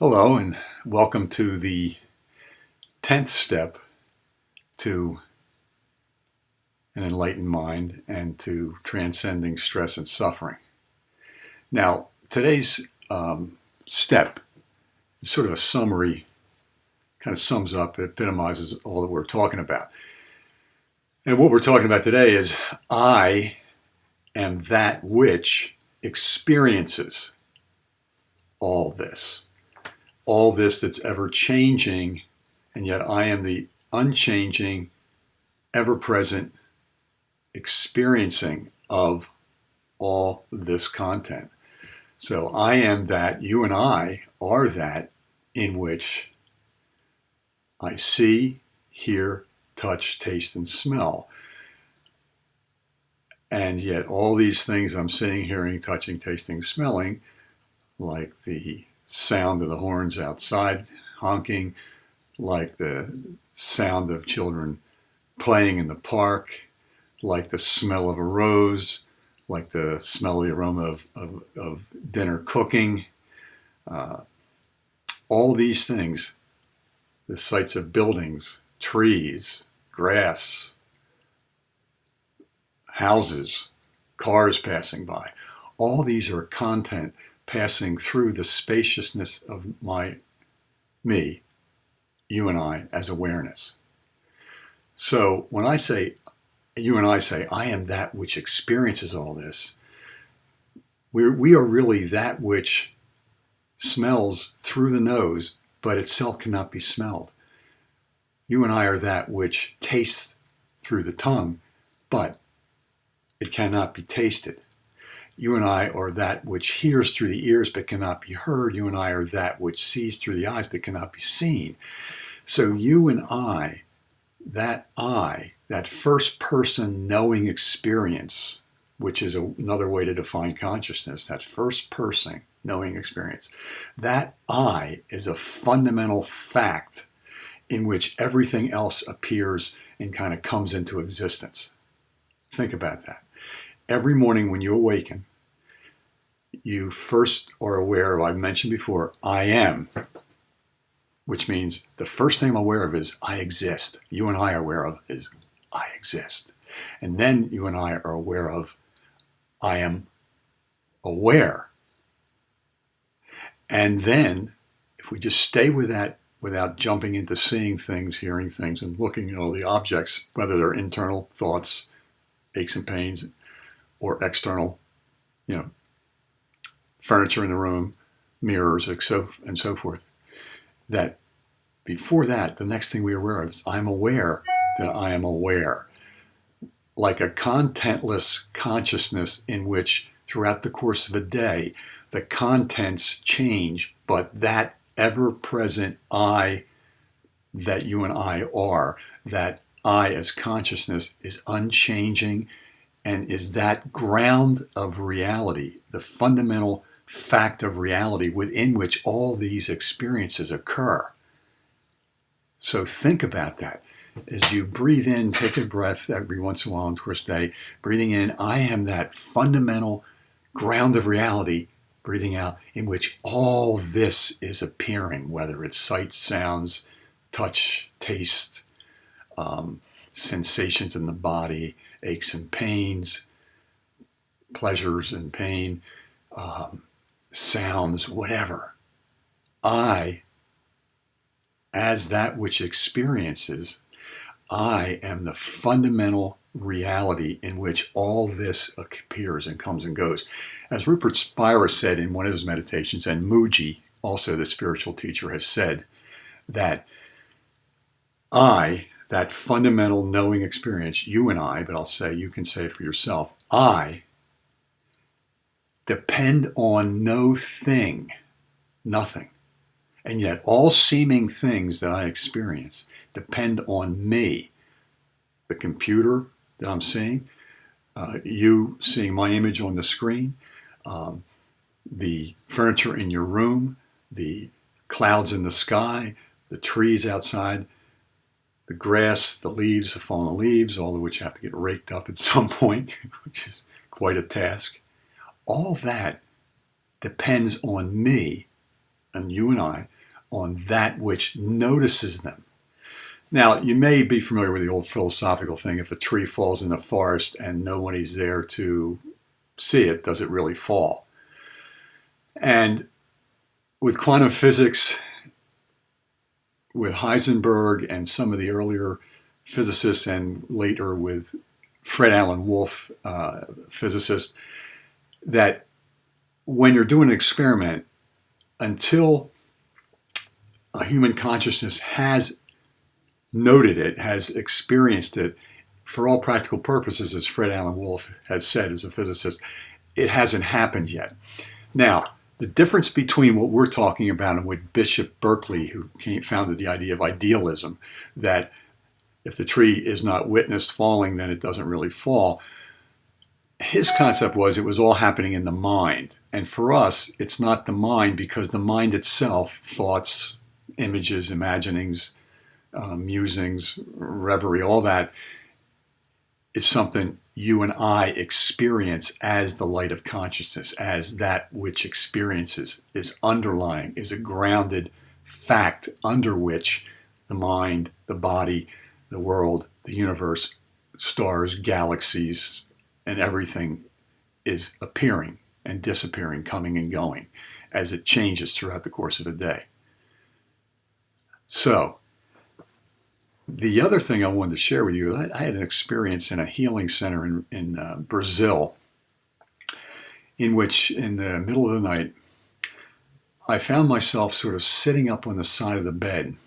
Hello, and welcome to the 10th step to an enlightened mind and to transcending stress and suffering. Now, today's step is sort of a summary, kind of sums up, epitomizes all that we're talking about. And what we're talking about today is I am that which experiences all this that's ever changing, and yet I am the unchanging, ever-present experiencing of all this content. So I am that, you and I are that in which I see, hear, touch, taste, and smell. And yet all these things I'm seeing, hearing, touching, tasting, smelling, like the sound of the horns outside honking, like the sound of children playing in the park, like the smell of a rose, like the smell of the aroma of dinner cooking, all these things, the sights of buildings, trees, grass, houses, cars passing by, all these are content passing through the spaciousness of me, you and I, as awareness. So when you and I say, I am that which experiences all this, we are really that which smells through the nose, but itself cannot be smelled. You and I are that which tastes through the tongue, but it cannot be tasted. You and I are that which hears through the ears but cannot be heard. You and I are that which sees through the eyes but cannot be seen. So you and I, that first person knowing experience, which is another way to define consciousness, that first person knowing experience, that I is a fundamental fact in which everything else appears and kind of comes into existence. Think about that. Every morning when you awaken, you first are aware of, I mentioned before, I am, which means the first thing I'm aware of is I exist. You and I are aware of is I exist. And then you and I are aware of I am aware. And then if we just stay with that without jumping into seeing things, hearing things, and looking at all the objects, whether they're internal thoughts, aches and pains, or external, furniture in the room, mirrors, and so forth, that before that, the next thing we are aware of is I'm aware that I am aware. Like a contentless consciousness in which throughout the course of a day, the contents change, but that ever-present I that you and I are, that I as consciousness is unchanging and is that ground of reality, the fundamental fact of reality within which all these experiences occur. So think about that. As you breathe in, take a breath every once in a while in the course of the day, breathing in, I am that fundamental ground of reality, breathing out, in which all this is appearing, whether it's sight, sounds, touch, taste, sensations in the body, aches and pains, pleasures and pain, sounds, whatever. I, as that which experiences, I am the fundamental reality in which all this appears and comes and goes. As Rupert Spira said in one of his meditations, and Mooji, also the spiritual teacher, has said, that I, that fundamental knowing experience, you and I, but I'll say, you can say it for yourself, I depend on no thing, nothing. And yet all seeming things that I experience depend on me. The computer that I'm seeing, you seeing my image on the screen, the furniture in your room, the clouds in the sky, the trees outside, the grass, the leaves, the fallen leaves, all of which have to get raked up at some point, which is quite a task. All that depends on me and you and I, on that which notices them. Now, you may be familiar with the old philosophical thing, if a tree falls in the forest and nobody's there to see it, does it really fall? And with quantum physics, with Heisenberg and some of the earlier physicists, and later with Fred Alan Wolf, physicist, that when you're doing an experiment, until a human consciousness has noted it, has experienced it, for all practical purposes, as Fred Alan Wolf has said as a physicist, it hasn't happened yet. Now, the difference between what we're talking about and what Bishop Berkeley, who founded the idea of idealism, that if the tree is not witnessed falling, then it doesn't really fall. His concept was it was all happening in the mind. And for us, it's not the mind, because the mind itself, thoughts, images, imaginings, musings, reverie, all that is something you and I experience as the light of consciousness, as that which experiences, is underlying, is a grounded fact under which the mind, the body, the world, the universe, stars, galaxies, and everything is appearing and disappearing, coming and going, as it changes throughout the course of a day. So, the other thing I wanted to share with you, I had an experience in a healing center in Brazil, in which in the middle of the night, I found myself sort of sitting up on the side of the bed.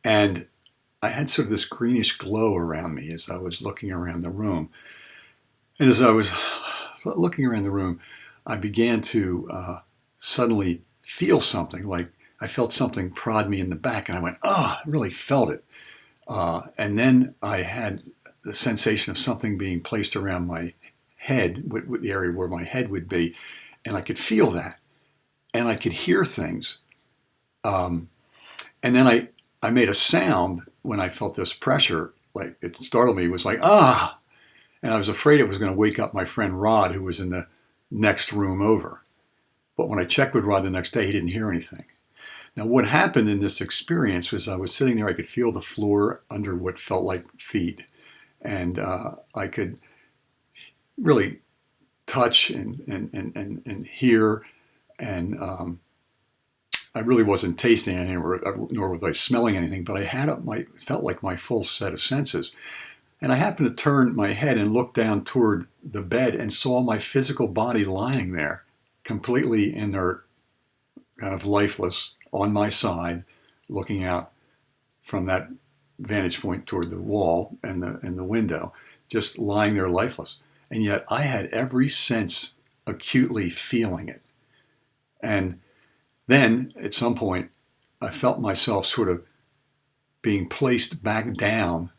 And I had sort of this greenish glow around me as I was looking around the room. And as I was looking around the room, I began to suddenly feel something, like I felt something prod me in the back, and I went, I really felt it. And then I had the sensation of something being placed around my head, with the area where my head would be, and I could feel that. And I could hear things. And then I made a sound when I felt this pressure, like it startled me. It was like, and I was afraid it was going to wake up my friend Rod, who was in the next room over. But when I checked with Rod the next day, he didn't hear anything. Now, what happened in this experience was I was sitting there, I could feel the floor under what felt like feet. And I could really touch and hear. And I really wasn't tasting anything, nor was I smelling anything, but I had felt like my full set of senses. And I happened to turn my head and look down toward the bed and saw my physical body lying there, completely inert, kind of lifeless, on my side, looking out from that vantage point toward the wall and the window, just lying there lifeless. And yet I had every sense acutely feeling it. And then at some point, I felt myself sort of being placed back down,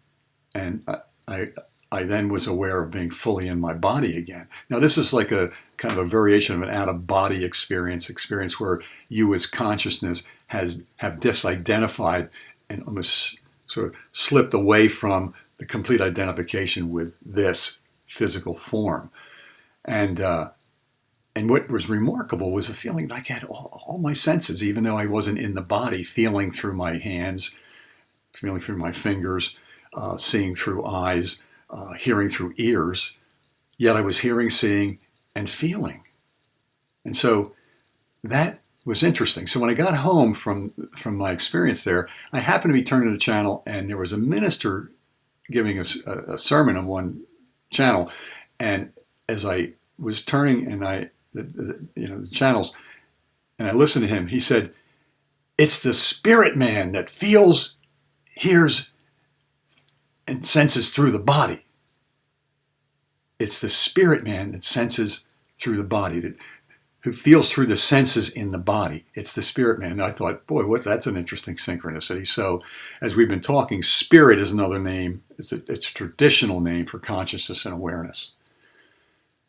and I then was aware of being fully in my body again. Now, this is like a kind of a variation of an out-of-body experience where you as consciousness have disidentified and almost sort of slipped away from the complete identification with this physical form. And what was remarkable was a feeling like I had all my senses, even though I wasn't in the body, feeling through my hands, feeling through my fingers, seeing through eyes, hearing through ears, yet I was hearing, seeing, and feeling. And so that was interesting. So when I got home from my experience there, I happened to be turning the channel, and there was a minister giving us a sermon on one channel. And as I was turning the channels, and I listened to him, he said, "It's the spirit man that feels, hears, and senses through the body. It's the spirit man that senses through the body, who feels through the senses in the body. It's the spirit man." And I thought, boy, that's an interesting synchronicity. So as we've been talking, spirit is another name. It's a traditional name for consciousness and awareness.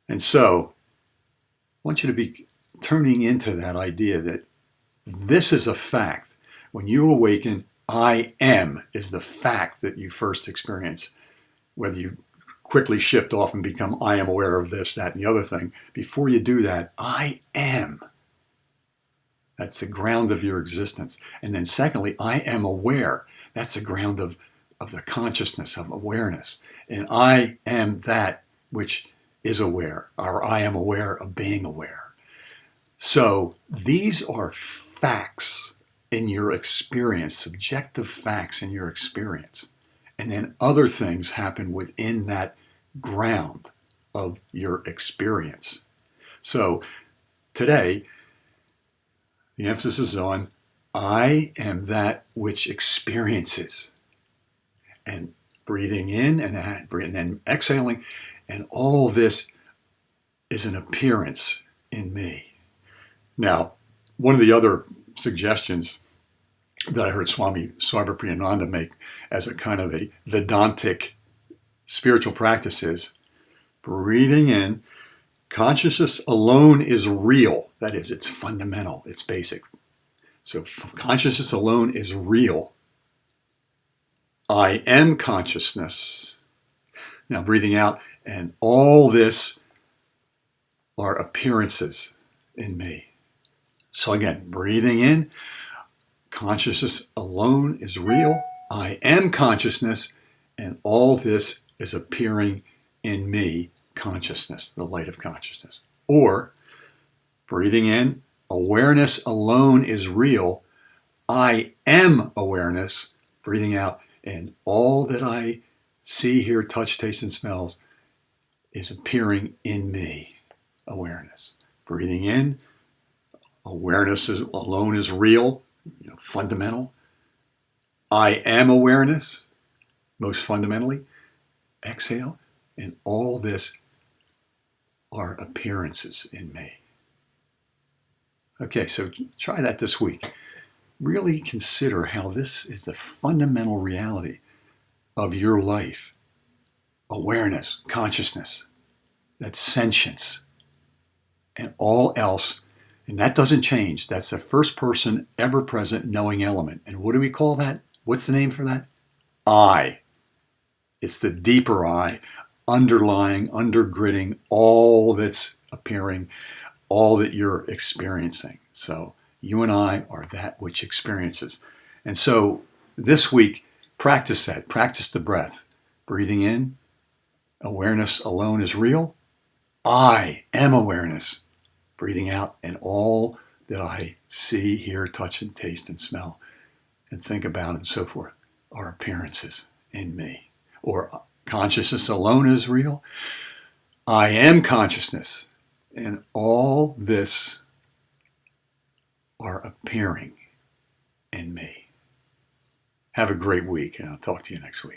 And so I want you to be turning into that idea that this is a fact. When you awaken, I am is the fact that you first experience. Whether you quickly shift off and become I am aware of this, that, and the other thing, before you do that, I am. That's the ground of your existence. And then secondly, I am aware. That's the ground of the consciousness, of awareness. And I am that which is aware, or I am aware of being aware. So these are facts in your experience, subjective facts in your experience. And then other things happen within that ground of your experience. So today, the emphasis is on I am that which experiences. And breathing in and then exhaling. And all this is an appearance in me. Now, one of the other suggestions that I heard Swami Sarvapriyananda make as a kind of a Vedantic spiritual practice is breathing in. Consciousness alone is real. That is, it's fundamental, it's basic. So consciousness alone is real. I am consciousness. Now breathing out, and all this are appearances in me. So again, breathing in, consciousness alone is real. I am consciousness, and all this is appearing in me, consciousness, the light of consciousness. Or breathing in, awareness alone is real. I am awareness. Breathing out, and all that I see, hear, touch, taste, and smells is appearing in me, awareness. Breathing in, awareness alone is real, fundamental. I am awareness, most fundamentally. Exhale, and all this are appearances in me. Okay, so try that this week. Really consider how this is the fundamental reality of your life. Awareness, consciousness, that sentience, and all else. And that doesn't change. That's the first person ever present knowing element. And what do we call that? What's the name for that? I. It's the deeper I, underlying, undergirding all that's appearing, all that you're experiencing. So you and I are that which experiences. And so this week, practice that. Practice the breath. Breathing in, awareness alone is real. I am awareness. Breathing out, and all that I see, hear, touch, and taste, and smell, and think about, and so forth, are appearances in me. Or consciousness alone is real. I am consciousness, and all this are appearing in me. Have a great week, and I'll talk to you next week.